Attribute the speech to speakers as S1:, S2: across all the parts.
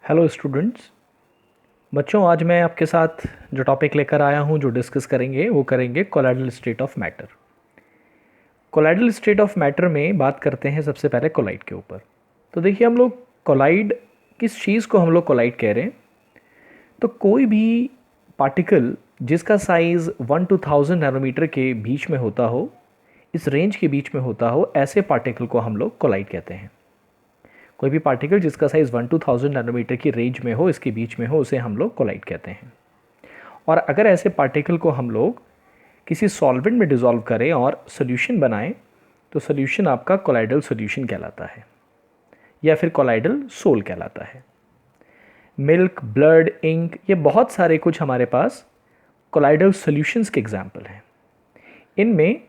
S1: Hello students. बच्चों, आज मैं आपके साथ जो टॉपिक लेकर आया हूँ, जो डिस्कस करेंगे, वो करेंगे colloidal state of matter. Colloidal state of matter में बात करते हैं सबसे पहले कोलाइड के ऊपर। तो देखिए, हम लोग कोलाइड, किस चीज़ को हम लोग कोलाइड कह रहे हैं? तो कोई भी पार्टिकल जिसका साइज़ 1 to 1000 नैनोमीटर के बीच में होता हो, इस रेंज के बीच में होता हो, ऐसे पार्टिकल को हम लोग कोलाइड कहते हैं। कोई भी पार्टिकल जिसका साइज़ 1 to 1000 नैनोमीटर की रेंज में हो, इसके बीच में हो, उसे हम लोग कोलाइड कहते हैं। और अगर ऐसे पार्टिकल को हम लोग किसी सॉल्वेंट में डिज़ोल्व करें और सोल्यूशन बनाएं, तो सोल्यूशन आपका कोलाइडल सोल्यूशन कहलाता है, या फिर कोलाइडल सोल कहलाता है। मिल्क, ब्लड, इंक, ये बहुत सारे कुछ हमारे पास कोलाइडल सोल्यूशंस के एग्जाम्पल हैं। इनमें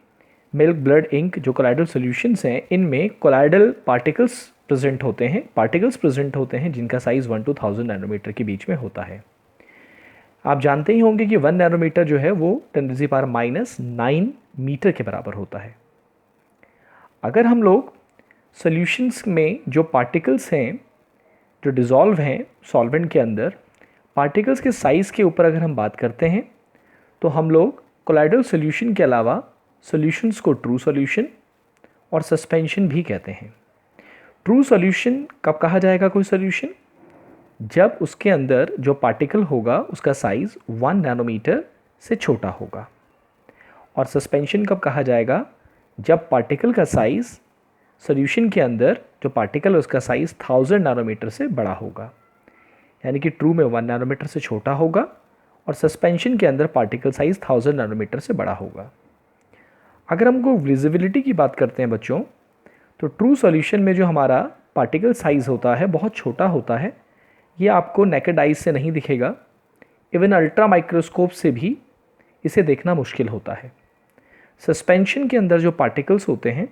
S1: मिल्क, ब्लड, इंक जो कोलाइडल सोल्यूशंस हैं, इनमें कोलाइडल पार्टिकल्स प्रेजेंट होते हैं जिनका साइज़ 1 to 1000 नैनोमीटर के बीच में होता है। आप जानते ही होंगे कि 1 नैनोमीटर जो है वो 10⁻⁹ मीटर के बराबर होता है। अगर हम लोग सॉल्यूशंस में जो पार्टिकल्स हैं, जो डिज़ोल्व हैं सॉल्वेंट के अंदर, पार्टिकल्स के साइज़ के ऊपर अगर हम बात करते हैं, तो हम लोग कोलाइडल सॉल्यूशन के अलावा सॉल्यूशंस को ट्रू सॉल्यूशन और सस्पेंशन भी कहते हैं। ट्रू सॉल्यूशन कब कहा जाएगा कोई सॉल्यूशन? जब उसके अंदर जो पार्टिकल होगा उसका साइज़ 1 नैनोमीटर से छोटा होगा। और सस्पेंशन कब कहा जाएगा? जब पार्टिकल का साइज़ सॉल्यूशन के अंदर जो पार्टिकल है उसका साइज़ 1000 नैनोमीटर से बड़ा होगा। यानी कि ट्रू में 1 नैनोमीटर से छोटा होगा और सस्पेंशन के अंदर पार्टिकल साइज़ 1000 नैनोमीटर से बड़ा होगा। अगर हमको विजिबिलिटी की बात करते हैं बच्चों, तो ट्रू सॉल्यूशन में जो हमारा पार्टिकल साइज़ होता है बहुत छोटा होता है। ये आपको नेकेड आइज से नहीं दिखेगा, इवन अल्ट्रा माइक्रोस्कोप से भी इसे देखना मुश्किल होता है। सस्पेंशन के अंदर जो पार्टिकल्स होते हैं,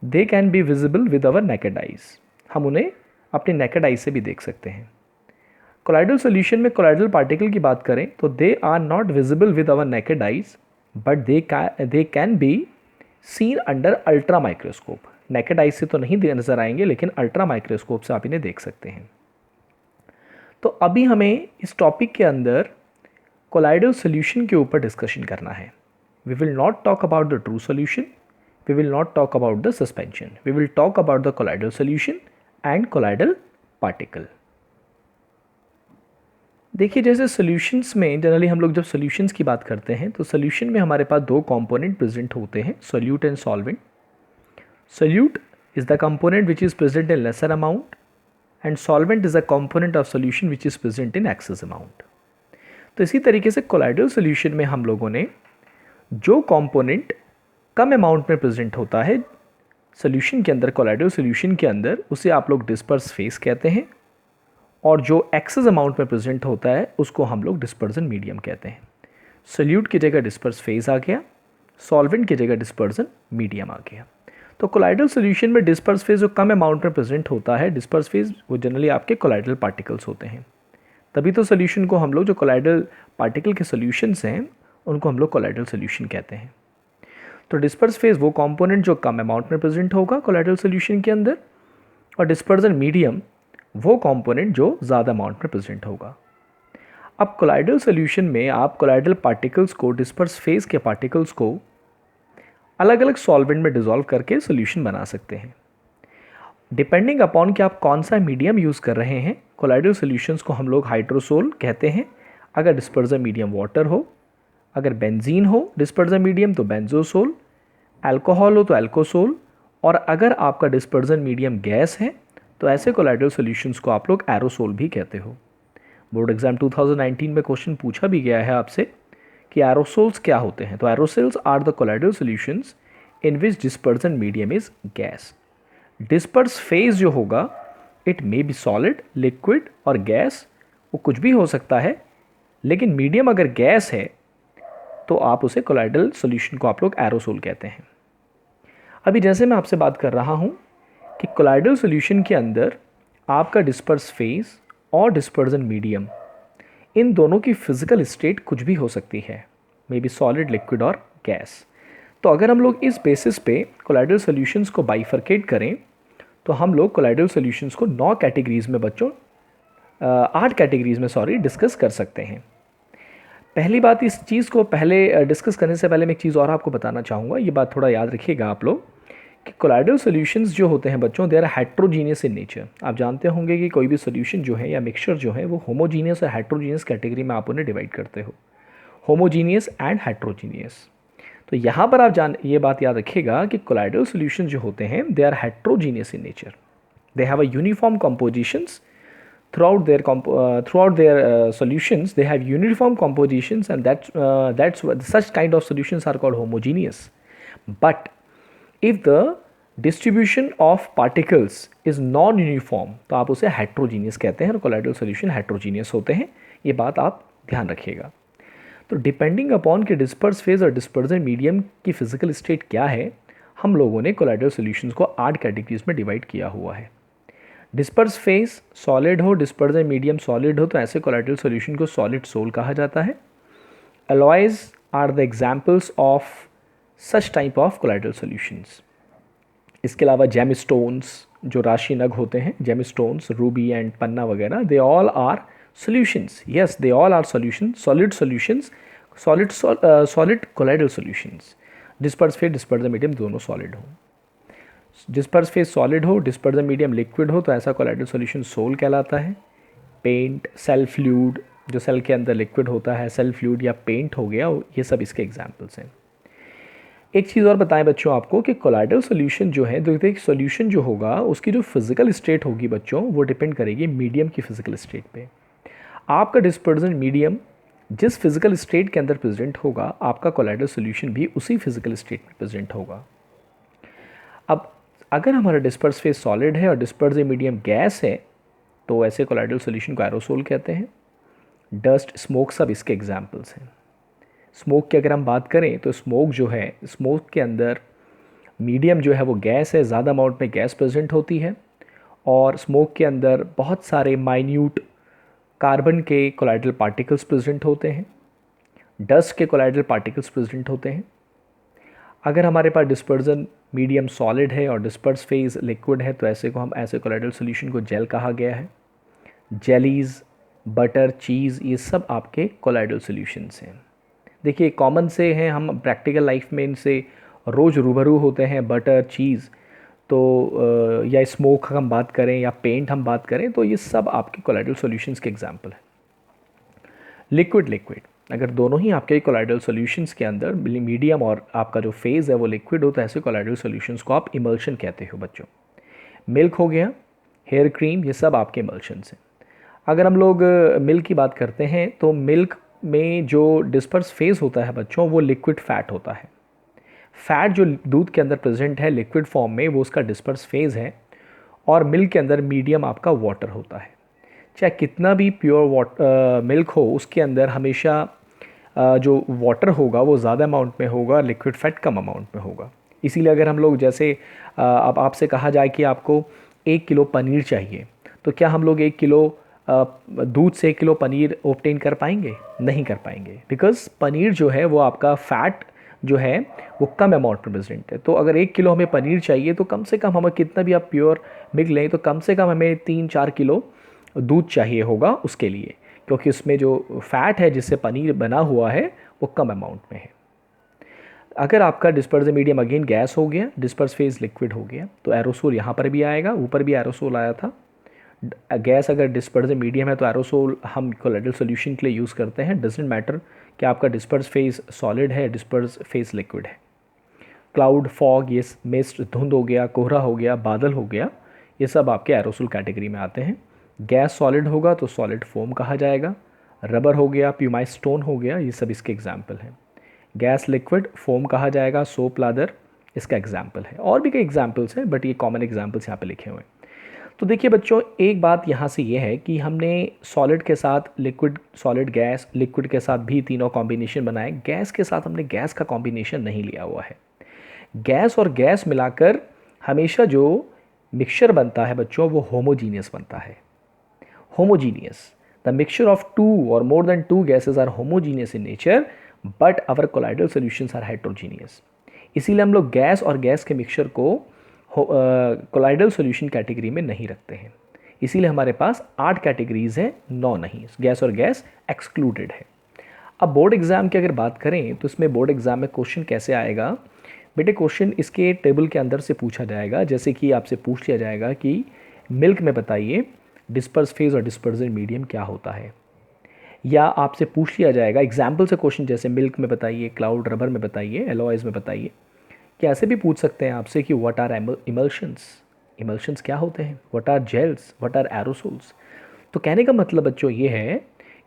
S1: they can be visible with our naked eyes. हम उन्हें अपने नेकेड आइज से भी देख सकते हैं। कोलाइडल सॉल्यूशन में कोलाइडल पार्टिकल की बात करें तो they are not visible with our naked eyes, but they can be seen under ultra microscope. Naked eyes से तो नहीं नजर आएंगे, लेकिन अल्ट्रा माइक्रोस्कोप से आप इन्हें देख सकते हैं। तो अभी हमें इस टॉपिक के अंदर कोलाइडल सॉल्यूशन के ऊपर डिस्कशन करना है। We will not talk about the true solution, we will not talk about the suspension, we will talk about the colloidal solution and colloidal particle. देखिए, जैसे सॉल्यूशंस में जनरली हम लोग जब सॉल्यूशंस की बात करते हैं, तो सॉल्यूशन में हमारे पास दो कंपोनेंट प्रेजेंट होते हैं, solute and solvent. Solute is the component which is present in lesser amount and solvent is a component of solution which is present in excess amount। तो इसी तरीके से कोलाइडल सॉल्यूशन में हम लोगों ने जो कंपोनेंट कम अमाउंट में प्रेजेंट होता है सॉल्यूशन के अंदर, कोलाइडल सॉल्यूशन के अंदर, उसे आप लोग डिस्पर्स फेज कहते हैं। और जो एक्सेस अमाउंट में प्रेजेंट होता है उसको हम लोग डिस्पर्जन मीडियम कहते हैं। सोल्यूट की जगह डिस्पर्स फेज आ गया, सॉल्वेंट की जगह डिस्पर्जन मीडियम आ गया। तो कोलाइडल सॉल्यूशन में डिस्पर्स फेज जो कम अमाउंट में प्रेजेंट होता है, डिस्पर्स फेज वो जनरली आपके कोलाइडल पार्टिकल्स होते हैं। तभी तो सॉल्यूशन को हम लोग, जो कोलाइडल पार्टिकल के सॉल्यूशंस हैं, उनको हम लोग कोलाइडल सॉल्यूशन कहते हैं। तो डिस्पर्स फेज वो कंपोनेंट जो कम अमाउंट में प्रेजेंट होगा कोलाइडल सॉल्यूशन के अंदर, और डिस्पर्जन मीडियम वो कंपोनेंट जो ज़्यादा अमाउंट में प्रेजेंट होगा। अब कोलाइडल सॉल्यूशन में आप कोलाइडल पार्टिकल्स को, डिस्पर्स फेज के पार्टिकल्स को अलग अलग सॉल्वेंट में डिज़ोल्व करके सॉल्यूशन बना सकते हैं। डिपेंडिंग अपॉन कि आप कौन सा मीडियम यूज़ कर रहे हैं, कोलाइडल सॉल्यूशंस को हम लोग हाइड्रोसोल कहते हैं अगर डिस्पर्जन मीडियम वाटर हो, अगर बेंजीन हो डिस्पर्जन मीडियम तो बेंजोसोल, अल्कोहल हो तो अल्कोसोल, और अगर आपका डिस्पर्जन मीडियम गैस है तो ऐसे कोलाइडल सॉल्यूशंस को आप लोग एरोसोल भी कहते हो। बोर्ड एग्जाम 2019 में क्वेश्चन पूछा भी गया है आपसे कि एरोसोल्स क्या होते हैं। तो aerosols are the colloidal solutions in which dispersion medium is gas. Disperse phase जो होगा, it may be solid, liquid और गैस, वो कुछ भी हो सकता है, लेकिन मीडियम अगर गैस है तो आप उसे कोलाइडल सॉल्यूशन को आप लोग एरोसोल कहते हैं। अभी जैसे मैं आपसे बात कर रहा हूँ कि कोलाइडल सॉल्यूशन के अंदर आपका डिस्पर्स फेज और डिस्पर्जन मीडियम, इन दोनों की फिजिकल स्टेट कुछ भी हो सकती है, मे बी सॉलिड, लिक्विड और गैस। तो अगर हम लोग इस बेसिस पे कोलाइडल सॉल्यूशंस को बाइफरकेट करें, तो हम लोग कोलाइडल सॉल्यूशंस को 9 कैटेगरीज में बच्चों 8 कैटेगरीज में डिस्कस कर सकते हैं। पहली बात, इस चीज़ को पहले डिस्कस करने से पहले मैं एक चीज़ और आपको बताना चाहूँगा, ये बात थोड़ा याद रखिएगा आप लोग कि कोलाइडल सॉल्यूशंस जो होते हैं बच्चों, they are heterogeneous in nature. आप जानते होंगे कि कोई भी सॉल्यूशन जो है या मिक्सचर जो है वो होमोजीनियस और हेट्रोजीनियस कैटेगरी में आप उन्हें डिवाइड करते हो, होमोजीनियस एंड हेट्रोजीनियस। तो यहाँ पर आप ये बात याद रखिएगा कि कोलाइडल सॉल्यूशन जो होते हैं they are heterogeneous in nature, they have a uniform compositions throughout their solutions. They have uniform compositions, and that's what such kind of solutions are called homogeneous. But if the distribution of particles is non uniform, तो आप उसे heterogeneous कहते हैं और colloidal solution heterogeneous होते हैं। ये बात आप ध्यान रखिएगा। तो डिपेंडिंग अपॉन कि डिस्पर्स फेज और डिस्पर्जन मीडियम की फिजिकल स्टेट क्या है, हम लोगों ने कोलाइडल सॉल्यूशंस को 8 कैटेगरीज में डिवाइड किया हुआ है। डिस्पर्स फेज सॉलिड हो, डिस्पर्जन मीडियम सॉलिड हो, तो ऐसे कोलाइडल सॉल्यूशन को सॉलिड सोल कहा जाता है। Alloys are the examples of such type of colloidal solutions. इसके अलावा जेमस्टोन्स, जो राशि नग होते हैं, जेमस्टोन्स, रूबी एंड पन्ना वगैरह, they all are solutions. Yes, they all are solution, solid solutions, solid colloidal solutions. Disperse phase, dispersion medium दोनों सॉलिड हों। डिस्पर्स फेज सॉलिड हो, डिस्पर्जन मीडियम लिक्विड हो, तो ऐसा कोलाइडल सॉल्यूशन सोल कहलाता है। पेंट, सेल फ्लूइड, जो cell के अंदर लिक्विड होता है, सेल फ्लूइड या पेंट हो गया, ये सब इसके एग्जांपल्स हैं। एक चीज़ और बताएं बच्चों आपको कि कोलाइडल सॉल्यूशन जो है, तो एक सॉल्यूशन जो होगा उसकी जो फिजिकल स्टेट होगी बच्चों, वो डिपेंड करेगी मीडियम की फिजिकल स्टेट पे। आपका डिस्पर्जन मीडियम जिस फिजिकल स्टेट के अंदर प्रेजेंट होगा, आपका कोलाइडल सॉल्यूशन भी उसी फिजिकल स्टेट में प्रेजेंट होगा। अब अगर हमारा डिस्पर्स फेज सॉलिड है और डिस्पर्सिव मीडियम गैस है, तो ऐसे कोलाइडल सॉल्यूशन को एरोसोल कहते हैं। डस्ट, स्मोक सब इसके एग्जांपल्स हैं। स्मोक की अगर हम बात करें तो स्मोक जो है, स्मोक के अंदर मीडियम जो है वो गैस है, ज़्यादा अमाउंट में गैस प्रेजेंट होती है, और स्मोक के अंदर बहुत सारे माइन्यूट कार्बन के कोलाइडल पार्टिकल्स प्रेजेंट होते हैं, डस्ट के कोलाइडल पार्टिकल्स प्रेजेंट होते हैं। अगर हमारे पास डिस्पर्जन मीडियम सॉलिड है और डिस्पर्स फेज लिक्विड है, तो ऐसे को हम ऐसे कोलाइडल सॉल्यूशन को जेल कहा गया है। जेलीज़, बटर, चीज़, ये सब आपके कोलाइडल सॉल्यूशंस हैं। देखिए कॉमन से हैं, हम प्रैक्टिकल लाइफ में इनसे रोज़ रूबरू होते हैं। बटर, चीज़, तो या स्मोक हम बात करें या पेंट हम बात करें, तो ये सब आपके कोलाइडल सॉल्यूशंस के एग्जांपल हैं। लिक्विड, अगर दोनों ही आपके कोलाइडल सॉल्यूशंस के अंदर मीडियम और आपका जो फेज़ है वो लिक्विड हो, तो ऐसे कोलाइडल सॉल्यूशंस को आप इमल्शन कहते हो बच्चों। मिल्क हो गया, हेयर क्रीम, ये सब आपके इमल्शंस हैं। अगर हम लोग मिल्क की बात करते हैं, तो मिल्क में जो डिस्पर्स फेज़ होता है बच्चों, वो लिक्विड फैट होता है। फैट जो दूध के अंदर प्रेजेंट है लिक्विड फॉर्म में, वो उसका डिस्पर्स फेज़ है, और मिल्क के अंदर मीडियम आपका वाटर होता है। चाहे कितना भी प्योर मिल्क हो, उसके अंदर हमेशा जो वाटर होगा वो ज़्यादा अमाउंट में होगा, लिक्विड फैट कम अमाउंट में होगा। इसीलिए अगर हम लोग जैसे अब आपसे कहा जाए कि आपको 1 किलो पनीर चाहिए, तो क्या हम लोग 1 किलो दूध से 1 किलो पनीर ऑब्टेन कर पाएंगे? नहीं कर पाएंगे, बिकॉज़ पनीर जो है वो आपका फ़ैट जो है वो कम अमाउंट में प्रेजेंट है। तो अगर 1 किलो हमें पनीर चाहिए, तो कम से कम हमें कितना भी आप प्योर मिल्क लें, तो कम से कम हमें 3-4 किलो दूध चाहिए होगा उसके लिए, क्योंकि उसमें जो फ़ैट है जिससे पनीर बना हुआ है वो कम अमाउंट में है। अगर आपका डिस्पर्सिव मीडियम अगेन गैस हो गया, डिस्पर्स फेज लिक्विड हो गया, तो एरोसोल यहाँ पर भी आएगा। ऊपर भी एरोसोल आया था। गैस अगर डिस्पर्सिव मीडियम है तो एरोसोल हम कोलाइडल सॉल्यूशन के लिए यूज़ करते हैं। डजंट मैटर कि आपका डिस्पर्स फेज सॉलिड है, डिस्पर्स फेज लिक्विड है। क्लाउड, फॉग, ये मिस्ट, धुंध हो गया, कोहरा हो गया, बादल हो गया, ये सब आपके एरोसोल कैटेगरी में आते हैं। गैस सॉलिड होगा तो सॉलिड फोम कहा जाएगा। रबर हो गया, प्यूमाइज स्टोन हो गया, ये सब इसके एग्जाम्पल हैं। गैस लिक्विड फोम कहा जाएगा, सोप लादर इसका एग्जाम्पल है। और भी कई एग्जाम्पल्स हैं, बट ये कॉमन एग्जाम्पल्स यहाँ पे लिखे हुए हैं। तो देखिए बच्चों, एक बात यहाँ से ये है कि हमने सॉलिड के साथ लिक्विड, सॉलिड गैस, लिक्विड के साथ भी तीनों कॉम्बिनेशन बनाए। गैस के साथ हमने गैस का कॉम्बिनेशन नहीं लिया हुआ है। गैस और गैस मिलाकर हमेशा जो मिक्सचर बनता है बच्चों, वो होमोजीनियस बनता है। Homogeneous, the mixture of 2 or more than 2 gases are homogeneous in nature, but our colloidal solutions are heterogeneous. इसीलिए हम लोग गैस और गैस के मिक्सचर को कोलाइडल सॉल्यूशन कैटेगरी में नहीं रखते हैं। इसीलिए हमारे पास 8 कैटेगरीज हैं, 9 नहीं, गैस और गैस एक्सक्लूडेड है। अब बोर्ड एग्ज़ाम की अगर बात करें तो इसमें बोर्ड एग्ज़ाम में क्वेश्चन कैसे आएगा बेटे, क्वेश्चन इसके टेबल के अंदर से पूछा जाएगा। जैसे कि आपसे पूछ लिया जाएगा कि मिल्क में बताइए डिस्पर्स फेज और डिस्पर्जन मीडियम क्या होता है, या आपसे पूछ लिया जाएगा एग्जाम्पल से क्वेश्चन, जैसे मिल्क में बताइए, क्लाउड रबर में बताइए, एलॉयज़ में बताइए। क्या ऐसे भी पूछ सकते हैं आपसे कि व्हाट आर इमल्शंस, इमल्शंस क्या होते हैं, what are gels, what are aerosols. तो कहने का मतलब बच्चों ये है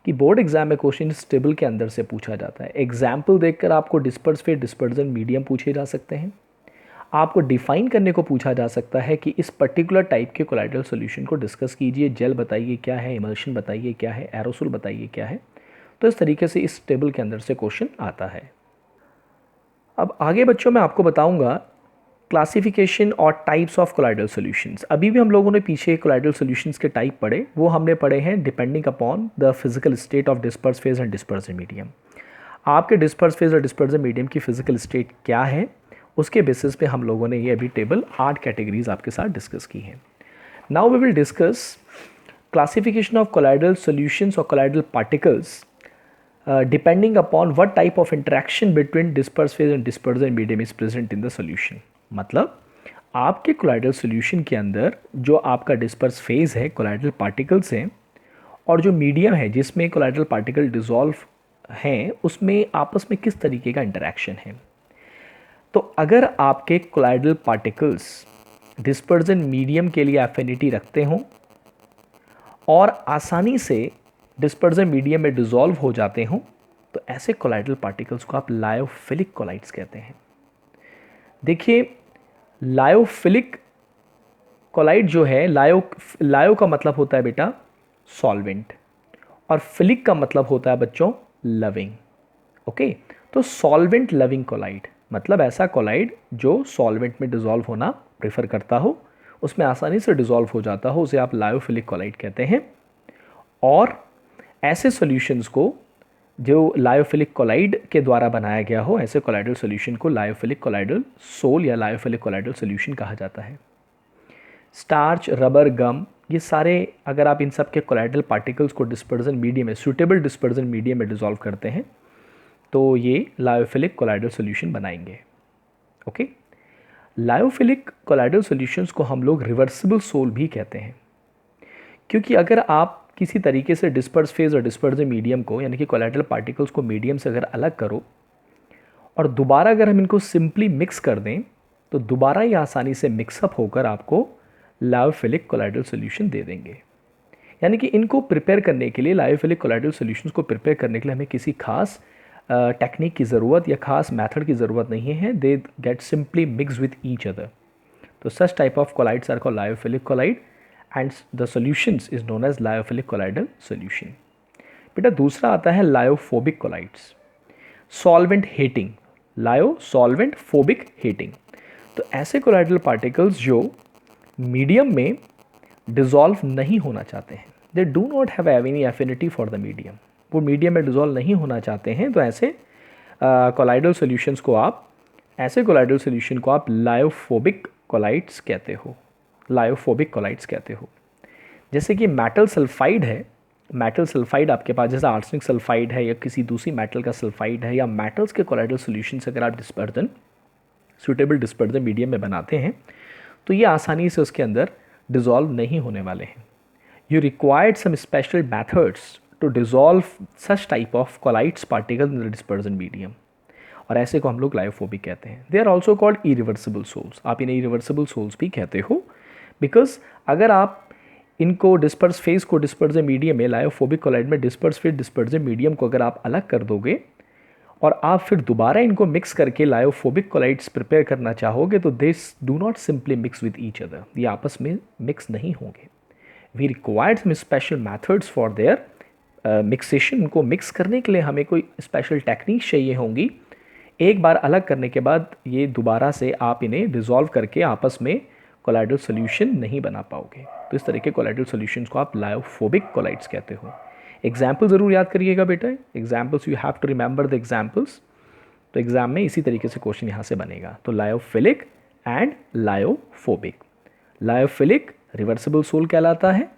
S1: कि बोर्ड एग्जाम में क्वेश्चन इस टेबल के अंदर से पूछा जाता है। एग्जाम्पल देखकर आपको डिस्पर्स फेज डिस्पर्जन मीडियम पूछे जा सकते हैं। आपको डिफाइन करने को पूछा जा सकता है कि इस पर्टिकुलर टाइप के कोलाइडल सॉल्यूशन को डिस्कस कीजिए, जेल बताइए क्या है, इमल्शन बताइए क्या है, एरोसोल बताइए क्या है। तो इस तरीके से इस टेबल के अंदर से क्वेश्चन आता है। अब आगे बच्चों मैं आपको बताऊंगा क्लासिफिकेशन और टाइप्स ऑफ कोलाइडल सॉल्यूशंस। अभी भी हम लोगों ने पीछे कोलाइडल सॉल्यूशंस के टाइप पढ़े, वो हमने पढ़े हैं depending upon the physical state of disperse phase and dispersion medium. आपके डिस्पर्स फेज और डिस्पर्जन मीडियम की फिजिकल स्टेट क्या है, उसके बेसिस पे हम लोगों ने ये अभी टेबल 8 कैटेगरीज आपके साथ डिस्कस की हैं। Now we will discuss classification of colloidal solutions और colloidal particles depending upon what type of interaction between disperse phase and dispersion medium is present in the solution. मतलब आपके कोलाइडल सॉल्यूशन के अंदर जो आपका डिस्पर्स फेज है, colloidal particles हैं, और जो मीडियम है जिसमें कोलाइडल पार्टिकल डिसॉल्व हैं, उसमें आपस में किस तरीके का इंटरेक्शन है। तो अगर आपके कोलाइडल पार्टिकल्स डिस्पर्जन मीडियम के लिए एफिनिटी रखते हों और आसानी से डिस्पर्जन मीडियम में डिसॉल्व हो जाते हों, तो ऐसे कोलाइडल पार्टिकल्स को आप लायोफिलिक कोलाइड्स कहते हैं। देखिए, लायोफिलिक कोलाइड जो है, लायो का मतलब होता है बेटा सॉल्वेंट, और फिलिक का मतलब होता है बच्चों लविंग। ओके, तो सॉल्वेंट लविंग कोलाइड मतलब ऐसा कोलाइड जो सॉल्वेंट में डिसॉल्व होना प्रेफर करता हो, उसमें आसानी से डिसॉल्व हो जाता हो, उसे आप लायोफिलिक कोलाइड कहते हैं। और ऐसे सॉल्यूशंस को जो लायोफिलिक कोलाइड के द्वारा बनाया गया हो, ऐसे कोलाइडल सॉल्यूशन को लायोफिलिक कोलाइडल सोल या लायोफिलिक कोलाइडल सॉल्यूशन कहा जाता है। स्टार्च, रबर, गम, ये सारे अगर आप इन सब के कोलाइडल पार्टिकल्स को डिस्पर्जन मीडियम में, सूटेबल डिस्पर्जन मीडियम में डिसॉल्व करते हैं, तो ये लायोफिलिक कोलाइडल सॉल्यूशन बनाएंगे। ओके, लायोफिलिक कोलाइडल सॉल्यूशंस को हम लोग रिवर्सिबल सोल भी कहते हैं, क्योंकि अगर आप किसी तरीके से डिस्पर्स फेज और डिस्पर्जन मीडियम को, यानी कि कोलाइडल पार्टिकल्स को मीडियम से अगर अलग करो और दोबारा अगर हम इनको सिंपली मिक्स कर दें, तो दोबारा ये आसानी से मिक्सअप होकर आपको लायोफिलिक कोलाइडल सॉल्यूशन दे देंगे। यानी कि इनको प्रिपेयर करने के लिए, लायोफिलिक कोलाइडल सॉल्यूशंस को प्रिपेयर करने के लिए हमें किसी खास टेक्निक की ज़रूरत या खास मेथड की ज़रूरत नहीं है। They get simply mix with each other. तो such type of colloids are called lyophilic colloid and the solutions is known as lyophilic colloidal solution. बेटा दूसरा आता है lyophobic colloids, solvent hating, lyo solvent phobic hating. तो ऐसे colloidal particles जो medium में dissolve नहीं होना चाहते हैं, they do not have any affinity for the medium, वो मीडियम में डिसॉल्व नहीं होना चाहते हैं, तो ऐसे कोलाइडल सॉल्यूशंस को आप, ऐसे कोलाइडल सॉल्यूशन को आप लायोफोबिक कोलाइड्स कहते हो, लायोफोबिक कोलाइड्स कहते हो। जैसे कि मेटल सल्फाइड है, मेटल सल्फाइड आपके पास जैसा आर्सेनिक सल्फाइड है या किसी दूसरी मेटल का सल्फाइड है, या मेटल्स के कोलाइडल सॉल्यूशंस अगर आप डिस्पर्जन, सूटेबल डिस्पर्जन मीडियम में बनाते हैं, तो ये आसानी से उसके अंदर डिसॉल्व नहीं होने वाले हैं। You required some special methods to dissolve such type of colloids particle in the dispersion medium, और ऐसे को हम लोग लायोफोबिक कहते हैं। They are also called irreversible sols, आप इन्हें इरिवर्सिबल सोल्स भी कहते हो, बिकॉज अगर आप इनको डिस्पर्स फेज को डिस्पर्जन मीडियम में, लायोफोबिक कोलाइड में डिस्पर्स फेज डिस्पर्जन मीडियम को अगर आप अलग कर दोगे और आप फिर दोबारा इनको मिक्स करके लायोफोबिक कोलाइड्स प्रिपेयर करना चाहोगे, तो this do not simply mix with each other, ये आपस में मिक्स नहीं होंगे। We required some special methods for their mixation, उनको मिक्स करने के लिए हमें कोई स्पेशल टेक्निक चाहिए होंगी। एक बार अलग करने के बाद ये दोबारा से आप इन्हें डिसॉल्व करके आपस में कोलाइडल सॉल्यूशन नहीं बना पाओगे, तो इस तरह के कोलाइडल सॉल्यूशंस को आप लायोफोबिक कोलाइड्स कहते हो। एग्जाम्पल ज़रूर याद करिएगा बेटा, examples you have to remember the examples. तो एग्जाम में इसी तरीके से क्वेश्चन यहाँ से बनेगा। तो lyophilic and lyophobic. Lyophilic reversible sol कहलाता है,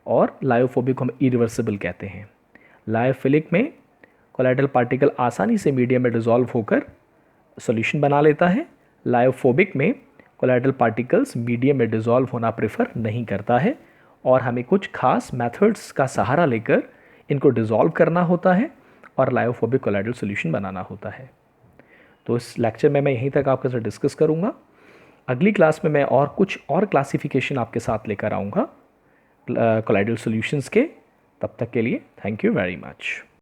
S1: और लायोफोबिक को हम इरिवर्सिबल कहते हैं। लायोफिलिक में कोलाइडल पार्टिकल आसानी से मीडियम में डिसॉल्व होकर सॉल्यूशन बना लेता है। लायोफोबिक में कोलाइडल पार्टिकल्स मीडियम में डिसॉल्व होना प्रेफर नहीं करता है और हमें कुछ खास मेथड्स का सहारा लेकर इनको डिसॉल्व करना होता है और लायोफोबिक कोलाइडल सॉल्यूशन बनाना होता है। तो इस लेक्चर में मैं यहीं तक आपके साथ डिस्कस करूँगा। अगली क्लास में मैं और कुछ और क्लासिफिकेशन आपके साथ लेकर आऊँगा कोलाइडल सॉल्यूशंस के। तब तक के लिए थैंक यू वेरी मच।